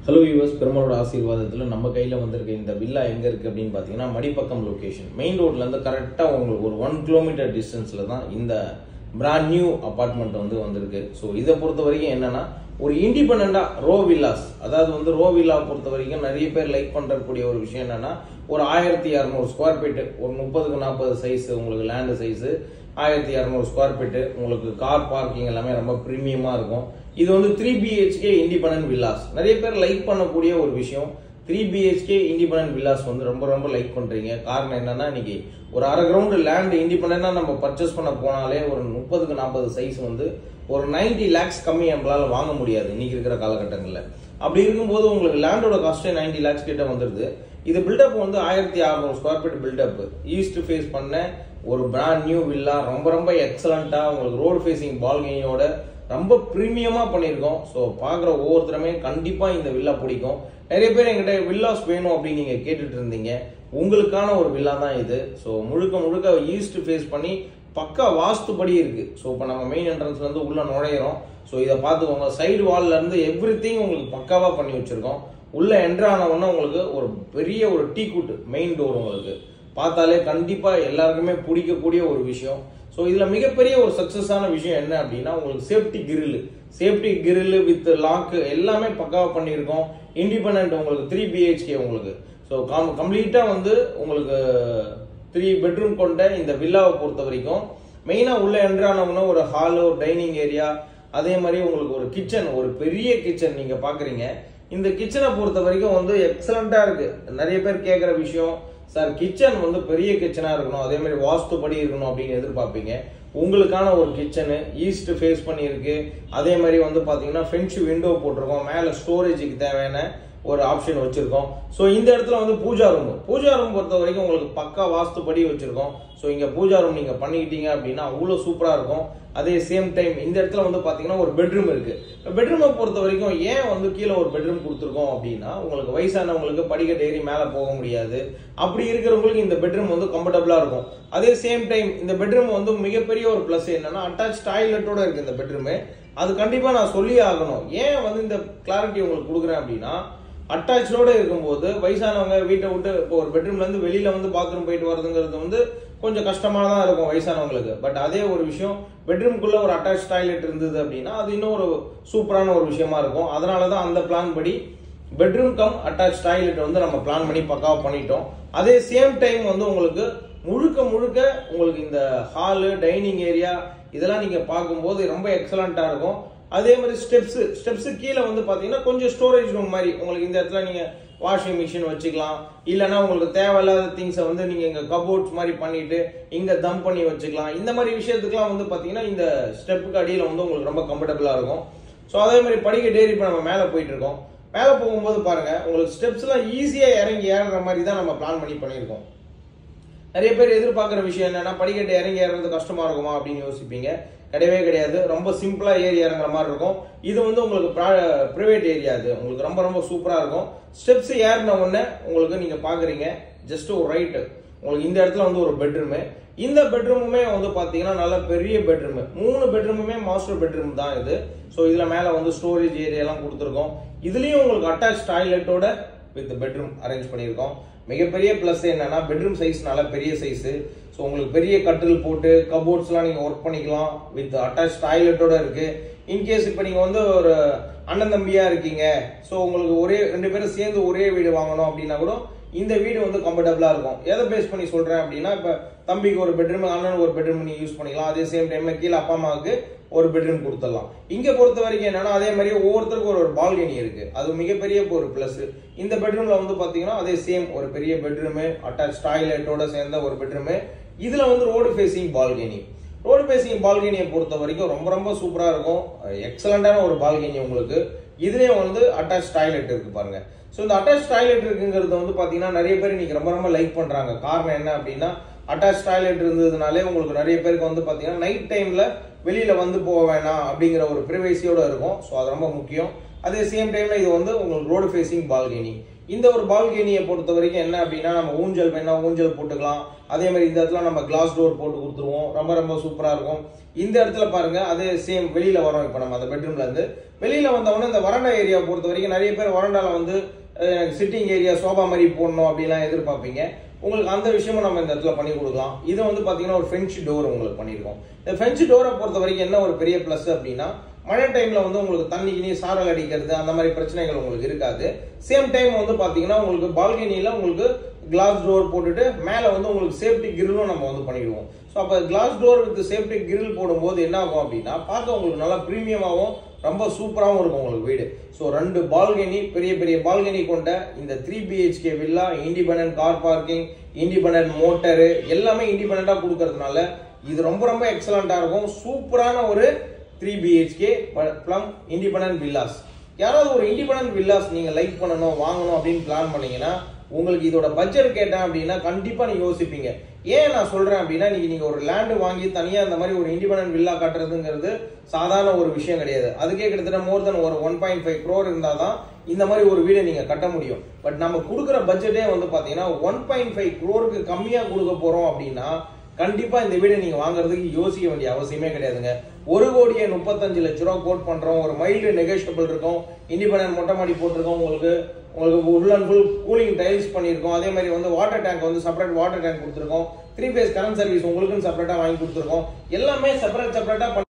Hello viewers, பெருமாளோட ஆசீர்வாதத்தில் நம்ம கையில் வந்திருக்க இந்த வில்லா எங்கே இருக்குது அப்படின்னு பார்த்தீங்கன்னா மடிப்பக்கம் லொக்கேஷன். மெயின் ரோட்லேருந்து கரெக்டாக உங்களுக்கு ஒரு 1 கிலோமீட்டர் டிஸ்டன்ஸில் தான் இந்த பிராண்ட் நியூ அப்பார்ட்மெண்ட் வந்திருக்கு. ஸோ இதை பொறுத்த வரைக்கும் என்னன்னா ஒரு இண்டிபெண்டாக ரோ வில்லாஸ், அதாவது ரோ வில்லா பொறுத்த வரைக்கும் நிறைய பேர் லைக் பண்ணுறக்கூடிய ஒரு விஷயம் என்னன்னா ஒரு 1200 ஸ்கொயர் ஃபீட்டு, ஒரு 30x40 சைஸ் உங்களுக்கு லேண்டு சைஸு, 1200 ஸ்கொயர் ஃபீட்டு, உங்களுக்கு கார் பார்க்கிங் எல்லாமே ரொம்ப ப்ரீமியமாக இருக்கும். இது 3 BHK இண்டிபெண்டன்ட் வில்லாஸ். நிறைய பேர் லைக் பண்ணக்கூடிய ஒரு விஷயம், 3 BHK இண்டிபெண்டன்ட் வில்லாஸ் ரொம்ப ரொம்ப லைக் பண்றீங்க. காரணம் என்னன்னா இன்னைக்கு ஒரு அரை கிரவுண்ட் லேண்ட் இண்டிபெண்டா நம்ம பர்ச்சேஸ் பண்ண போனாலே ஒரு 30x40 சைஸ் ஒரு 90 lakhs கம்மி நம்மளால வாங்க முடியாது இன்னைக்கு இருக்கிற காலகட்டங்களில். அப்படி இருக்கும்போது உங்களுக்கு லேண்டோட காஸ்டே 90 lakhs கிட்ட வந்துருது. இது built up 1600 square feet built up, east face பண்ண ஒரு பிராண்ட் நியூ வில்லா, ரொம்ப ரொம்ப எக்ஸலண்டா உங்களுக்கு ரோடு ஃபேசிங் பால்கனியோட ரொம்ப பிரீமியமா பண்ணியிருக்கோம். ஸோ பார்க்குற ஒவ்வொருத்தருமே கண்டிப்பா இந்த வில்லா பிடிக்கும். நிறைய பேர் என்கிட்ட வில்லாஸ் வேணும் அப்படின்னு நீங்க கேட்டுட்டு இருந்தீங்க. உங்களுக்கான ஒரு வில்லா தான் இது. ஸோ முழுக்க முழுக்க ஈஸ்ட் ஃபேஸ் பண்ணி பக்கா வாஸ்துபடி இருக்கு. ஸோ இப்போ நம்ம மெயின் என்ட்ரன்ஸ்ல இருந்து உள்ள நுழையிறோம். ஸோ இதை பார்த்துக்கோங்க, சைடு வால்ல இருந்து எவ்ரிதிங் உங்களுக்கு பக்காவா பண்ணி வச்சிருக்கோம். உள்ள என்ட்ரு ஆன உடனே உங்களுக்கு ஒரு பெரிய ஒரு டீ குட் மெயின் டோர் உங்களுக்கு பார்த்தாலே கண்டிப்பா எல்லாருக்குமே பிடிக்கக்கூடிய ஒரு விஷயம். ஸோ இதுல மிகப்பெரிய ஒரு சக்சஸான விஷயம் என்ன அப்படின்னா உங்களுக்கு சேஃப்டி கிரில் வித் லாக் எல்லாமே பக்காவா பண்ணியிருக்கோம். இண்டிபெண்டன்ட் உங்களுக்கு 3 BHK உங்களுக்கு. ஸோ கம்ப்ளீட்டா உங்களுக்கு 3 பெட்ரூம் கொண்ட இந்த வில்லாவை பொறுத்த வரைக்கும் மெயினா உள்ள என்ட்ரானவங்க ஒரு ஹால், ஒரு டைனிங் ஏரியா, அதே மாதிரி உங்களுக்கு ஒரு கிச்சன், ஒரு பெரிய கிச்சன் நீங்க பாக்குறீங்க. இந்த கிச்சனை பொறுத்த வரைக்கும் எக்ஸலண்டா இருக்கு. நிறைய பேர் கேட்கிற விஷயம், சார் கிச்சன் பெரிய கிச்சனா இருக்கணும், அதே மாதிரி வாஸ்துபடி இருக்கணும் அப்படின்னு எதிர்பார்ப்பீங்க. உங்களுக்கான ஒரு கிச்சனு ஈஸ்ட் ஃபேஸ் பண்ணி இருக்கு. அதே மாதிரி பாத்தீங்கன்னா ஃப்ரெஞ்ச் விண்டோ போட்டிருக்கோம். மேல ஸ்டோரேஜுக்கு தேவையான ஒரு ஆப்ஷன் வச்சிருக்கோம். ஸோ இந்த இடத்துல பூஜா ரூம் பொறுத்த வரைக்கும் உங்களுக்கு பக்கா வாஸ்துபடி வச்சிருக்கோம். ஸோ இங்க பூஜா ரூம் நீங்க பண்ணிக்கிட்டீங்க அப்படின்னா அவ்வளவு சூப்பரா இருக்கும். அதே சேம் டைம் இந்த இடத்துல பாத்தீங்கன்னா ஒரு பெட்ரூம் இருக்கு. பெட்ரூமை பொறுத்த வரைக்கும் ஏன் கீழே ஒரு பெட்ரூம் கொடுத்துருக்கோம் அப்படின்னா உங்களுக்கு வயசானவங்களுக்கு படிக்கட்டு ஏறி மேல போக முடியாது. அப்படி இருக்கிறவங்களுக்கு இந்த பெட்ரூம் கம்ஃபர்டபுளா இருக்கும். அதே சேம் டைம் இந்த பெட்ரூம் மிகப்பெரிய ஒரு பிளஸ் என்னன்னா அட்டாச் டாய்லெட்டோட இருக்கு இந்த பெட்ரூம். அது கண்டிப்பா நான் சொல்லி ஆகணும். ஏன் இந்த கிளாரிட்டி உங்களுக்கு கொடுக்குறேன் அப்படின்னா அட்டாச்சோட இருக்கும்போது வயசானவங்க வீட்டை விட்டு இப்போ ஒரு பெட்ரூம்ல இருந்து வெளியில பாத்ரூம் போயிட்டு வரதுங்கிறது கொஞ்சம் கஷ்டமா தான் இருக்கும் வயசானவங்களுக்கு. பட் அதே ஒரு விஷயம் பெட்ரூம்குள்ள ஒரு அட்டாச் டாய்லெட் இருந்தது அப்படின்னா அது இன்னும் ஒரு சூப்பரான ஒரு விஷயமா இருக்கும். அதனாலதான் அந்த பிளான் படி பெட்ரூம் கம் அட்டாச் டாய்லெட் நம்ம பிளான் பண்ணி பக்காவா பண்ணிட்டோம். அதே சேம் டைம் உங்களுக்கு முழுக்க முழுக்க உங்களுக்கு இந்த ஹாலு, டைனிங் ஏரியா இதெல்லாம் நீங்க பார்க்கும்போது ரொம்ப எக்ஸலண்டா இருக்கும். அதே மாதிரி ஸ்டெப்ஸ் கீழே பாத்தீங்கன்னா கொஞ்சம் ஸ்டோரேஜ் ரூம் மாதிரி உங்களுக்கு இந்த இடத்துல நீங்க வாஷிங் மிஷின் வச்சுக்கலாம். இல்லைன்னா உங்களுக்கு தேவையில்லாத திங்ஸை நீங்க இங்க கபோர்ட்ஸ் மாதிரி பண்ணிட்டு இங்க தம் பண்ணி வச்சுக்கலாம். இந்த மாதிரி விஷயத்துக்குலாம் பாத்தீங்கன்னா இந்த ஸ்டெப்புக்கு அடியில உங்களுக்கு ரொம்ப கம்ஃபர்டபுளா இருக்கும். ஸோ அதே மாதிரி படிக்கட்டு ஏறி இப்ப நம்ம மேல போயிட்டு இருக்கோம். மேல போகும்போது பாருங்க உங்களுக்கு ஸ்டெப்ஸ் எல்லாம் ஈஸியா இறங்கி ஏறுற மாதிரி தான் நம்ம பிளான் பண்ணியிருக்கோம். நிறைய பேர் எதிர்பார்க்கிற விஷயம் என்னன்னா படிக்கட்டு இறங்கி ஏறது கஷ்டமா இருக்குமா அப்படின்னு யோசிப்பீங்க. கிடையவே கிடையாது. ரொம்ப சிம்பிளா ஏறி இறங்குற மாதிரி இருக்கும். இது உங்களுக்கு பிரைவேட் ஏரியா, இது உங்களுக்கு ரொம்ப ரொம்ப சூப்பரா இருக்கும். ஸ்டெப்ஸ் ஏறின உடனே உங்களுக்கு நீங்க பாக்குறீங்க ஜஸ்ட் ஒரு ரைட் உங்களுக்கு இந்த இடத்துல ஒரு பெட்ரூம். இந்த பெட்ரூமுமே பாத்தீங்கன்னா நல்ல பெரிய பெட்ரூம். 3 பெட்ரூமுமே மாஸ்டர் பெட்ரூம் தான் இது. ஸோ இதுல மேல ஸ்டோரேஜ் ஏரியா எல்லாம் கொடுத்துருக்கோம். இதுலயும் உங்களுக்கு அட்டாச் டாய்லெட்டோட வித் பெட்ரூம் அரேஞ்ச் பண்ணியிருக்கோம். மிகப்பெரிய பிளஸ் என்னன்னா பெட்ரூம் சைஸ் நல்ல பெரிய சைஸ். ஸோ உங்களுக்கு பெரிய கட்டில் போட்டு கபோர்ட்ஸ் எல்லாம் நீங்க ஒர்க் பண்ணிக்கலாம். வித் அட்டாச் டாய்லெட்டோட இருக்கு. இன்கேஸ் இப்ப நீங்க ஒரு அண்ணன் தம்பியா இருக்கீங்க, ஸோ உங்களுக்கு 2 பேரும் சேர்ந்து ஒரே வீடு வாங்கணும் அப்படின்னா கூட இந்த வீடு கம்ஃபர்டபுளா இருக்கும். எதை பேஸ் பண்ணி சொல்றேன் அப்படின்னா இப்ப தம்பிக்கு ஒரு பெட்ரூம், அண்ணனுக்கு ஒரு பெட்ரூம் நீங்க யூஸ் பண்ணிக்கலாம். அதே சேம் டைம்ல கீழே அப்பா அம்மாவுக்கு ஒரு பெட்ரூம் கொடுத்துடலாம். இங்க பொறுத்த வரைக்கும் என்னன்னா அதே மாதிரி ஒவ்வொருத்தருக்கும் ஒரு பால்கனி இருக்கு. அது மிகப்பெரிய ஒரு பிளஸ். இந்த பெட்ரூம்ல பாத்தீங்கன்னா அதே சேம் ஒரு பெரிய பெட்ரூம், அட்டாச் டாய்லெட்டோட சேர்ந்த ஒரு பெட்ரூம். இதுல road facing balcony. Road facing பால்கனியை பொறுத்த வரைக்கும் ரொம்ப ரொம்ப சூப்பரா இருக்கும். எக்ஸலண்டான ஒரு பால்கனி உங்களுக்கு. இதுலயும் அட்டாச் டாய்லெட் இருக்கு பாருங்க. ஸோ இந்த அட்டாச் டாய்லெட் இருக்குங்கிறது பாத்தீங்கன்னா நிறைய பேர் இன்னைக்கு ரொம்ப ரொம்ப லைக் பண்றாங்க. காரணம் என்ன அப்படின்னா அட்டாச் டாய்லெட் இருந்ததுனாலே உங்களுக்கு நிறைய பேருக்கு பாத்தீங்கன்னா நைட் டைம்ல வெளியில போக வேணாம் அப்படிங்கிற ஒரு பிரைவேசியோட இருக்கும். ஸோ அது ரொம்ப முக்கியம். அதே சேம் டைம்ல இது வந்து உங்களுக்கு ரோடு ஃபேசிங் பால்கனி. இந்த ஒரு பால்கனியை பொறுத்த வரைக்கும் என்ன அப்படின்னா நம்ம ஊஞ்சல் வேணா ஊஞ்சல் போட்டுக்கலாம். அதே மாதிரி இந்த இடத்துல நம்ம கிளாஸ் டோர் போட்டு கொடுத்துருவோம், ரொம்ப ரொம்ப சூப்பரா இருக்கும். இந்த இடத்துல பாருங்க அதே சேம் வெளியில வரோம். இப்ப நம்ம அந்த பெட்ரூம்ல இருந்து வெளியில வந்தவொடனே இந்த வராண்டா ஏரியா பொறுத்த வரைக்கும் நிறைய பேர் வராண்டால வந்து சிட்டிங் ஏரியா சோபா மாதிரி போடணும் அப்படிலாம் எதிர்பார்ப்பீங்க. உங்களுக்கு அந்த விஷயமும் நம்ம இந்த இடத்துல பண்ணி கொடுக்கலாம். இது வந்து பாத்தீங்கன்னா ஒரு ஃபென்ச் டோர் உங்களுக்கு பண்ணிருக்கோம். இந்த ஃபென்ச் டோரை பொறுத்த வரைக்கும் என்ன ஒரு பெரிய பிளஸ் அப்படின்னா மழை டைம்ல வந்து உங்களுக்கு தண்ணிக்கு சாரல் அடிக்கிறது அந்த மாதிரி பிரச்சனைகள் உங்களுக்கு இருக்காது. சேம் டைம் வந்து பாத்தீங்கன்னா உங்களுக்கு பால்கனியில உங்களுக்கு கிளாஸ் டோர் போட்டுட்டு மேல வந்து உங்களுக்கு சேஃப்டி கிரிலும் நம்ம வந்து பண்ணிடுவோம். ஸோ அப்போ class door with safety grill போடும்போது என்ன ஆகும் அப்படின்னா பார்க்க உங்களுக்கு நல்லா பிரீமியமாகவும் ரொம்ப சூப்பராகவும் இருக்கும் உங்களுக்கு வீடு. ஸோ 2 பால்கனி பெரிய பெரிய பால்கனி கொண்ட இந்த 3 BHK villa, independent car parking, independent motor எல்லாமே இண்டிபெண்டா கொடுக்கறதுனால இது ரொம்ப ரொம்ப எக்ஸலண்டா இருக்கும். சூப்பரான ஒரு 3 BHK பிளம் இண்டிபெண்டன்ட் வில்லாஸ். யாராவது ஒரு இண்டிபெண்டன்ட் வில்லாஸ் நீங்க லைக் பண்ணணும் வாங்கணும் அப்படின்னு பிளான் பண்ணீங்கன்னா உங்களுக்கு இதோட பட்ஜெட் கேட்டேன் அப்படின்னா கண்டிப்பா நீங்க யோசிப்பீங்க. ஏன் நான் சொல்றேன் அப்படின்னா நீங்க ஒரு லேண்ட் வாங்கி தனியா இந்த மாதிரி ஒரு இண்டிபெண்டன்ட் வில்லா கட்டுறதுங்கிறது சாதாரண ஒரு விஷயம் கிடையாது. அதுக்கே கிட்டத்தட்ட மோர் தென் ஒரு 1.5 crore இருந்தாதான் இந்த மாதிரி ஒரு வீடை நீங்க கட்ட முடியும். பட் நம்ம கொடுக்குற பட்ஜெட்டே வந்து பாத்தீங்கன்னா 1.5 crore கம்மியா கொடுக்க போறோம் அப்படின்னா கண்டிப்பா இந்த வீடை நீங்க வாங்குறதுக்கு யோசிக்க வேண்டிய அவசியமே கிடையாதுங்க. 1,35,00,000 கோட் பண்றோம். ஒரு மைல்டு நெகோஷியபிள் இருக்கும். இண்டிபெண்டன்ட் மொட்டை மாடி போட்டிருக்கோம். உங்களுக்கு full and full cooling tiles பண்ணிருக்கோம். அதே மாதிரி வந்து வாட்டர் டேங்க் வந்து செப்பரேட் வாட்டர் டேங்க் கொடுத்துருக்கோம். 3 phase கரண்ட் சர்வீஸ் உங்களுக்குன்னு செப்பரேட்டா வாங்கி கொடுத்துருக்கோம். எல்லாமே செப்பரேட்டா